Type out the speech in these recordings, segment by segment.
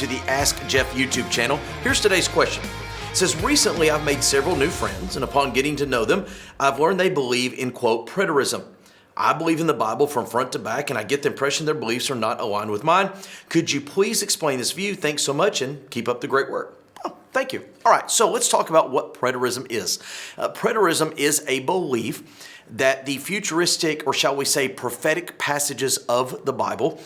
you to the Ask Jeff YouTube channel. Here's today's question. It says, recently I've made several new friends, and upon getting to know them, I've learned they believe in, quote, preterism. I believe in the Bible from front to back, and I get the impression their beliefs are not aligned with mine. Could you please explain this view? Thanks so much, and keep up the great work. Oh, thank you. All right, so let's talk about what preterism is. Preterism is a belief that the futuristic, or shall we say prophetic passages of the Bible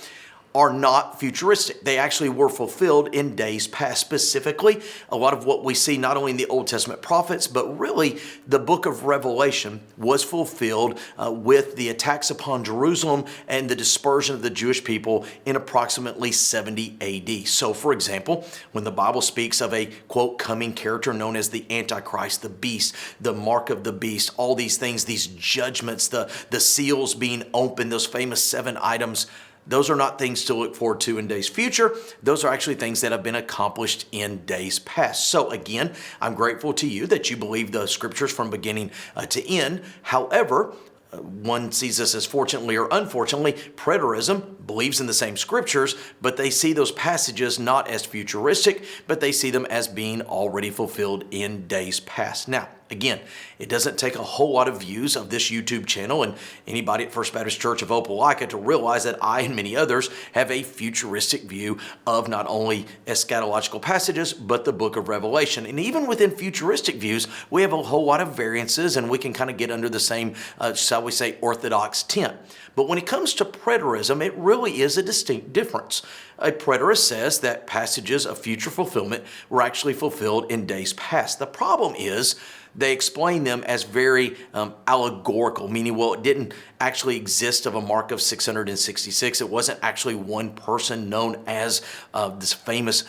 are not futuristic. They actually were fulfilled in days past. Specifically, a lot of what we see not only in the Old Testament prophets, but really the book of Revelation was fulfilled with the attacks upon Jerusalem and the dispersion of the Jewish people in approximately 70 AD. So, for example, when the Bible speaks of a, quote, coming character known as the Antichrist, the beast, the mark of the beast, all these things, these judgments, the seals being opened, those famous 7 items, those are not things to look forward to in days future. Those are actually things that have been accomplished in days past. So again, I'm grateful to you that you believe the scriptures from beginning to end. However, one sees this as fortunately or unfortunately, preterism believes in the same scriptures, but they see those passages not as futuristic, but they see them as being already fulfilled in days past. Now, again, it doesn't take a whole lot of views of this YouTube channel and anybody at First Baptist Church of Opelika to realize that I and many others have a futuristic view of not only eschatological passages, but the book of Revelation. And even within futuristic views, we have a whole lot of variances and we can kind of get under the same, shall we say, orthodox tent. But when it comes to preterism, it really is a distinct difference. A preterist says that passages of future fulfillment were actually fulfilled in days past. The problem is they explain them as very allegorical, meaning, well, it didn't actually exist of a mark of 666. It wasn't actually one person known as this famous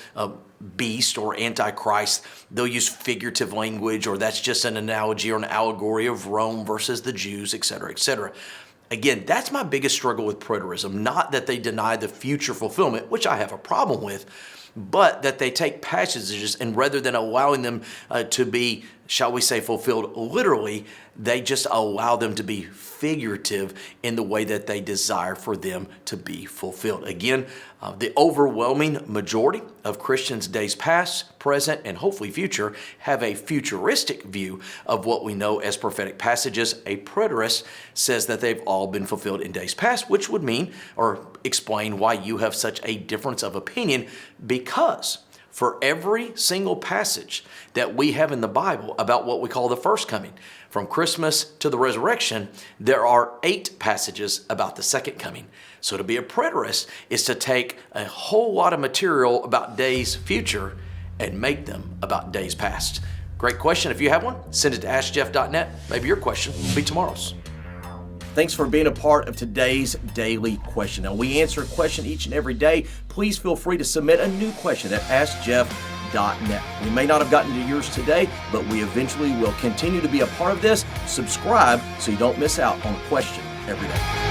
beast or antichrist. They'll use figurative language, or that's just an analogy or an allegory of Rome versus the Jews, etc., etc. Again, that's my biggest struggle with preterism, not that they deny the future fulfillment, which I have a problem with, but that they take passages and rather than allowing them to be, shall we say, fulfilled literally, they just allow them to be figurative in the way that they desire for them to be fulfilled. Again, the overwhelming majority of Christians days past, present, and hopefully future have a futuristic view of what we know as prophetic passages. A preterist says that they've all been fulfilled in days past, which would mean or explain why you have such a difference of opinion, because for every single passage that we have in the Bible about what we call the first coming, from Christmas to the resurrection, there are 8 passages about the second coming. So to be a preterist is to take a whole lot of material about days future and make them about days past. Great question. If you have one, send it to askjeff.net. Maybe your question will be tomorrow's. Thanks for being a part of today's daily question. Now, we answer a question each and every day. Please feel free to submit a new question at askjeff.net. We may not have gotten to yours today, but we eventually will continue to be a part of this. Subscribe so you don't miss out on a question every day.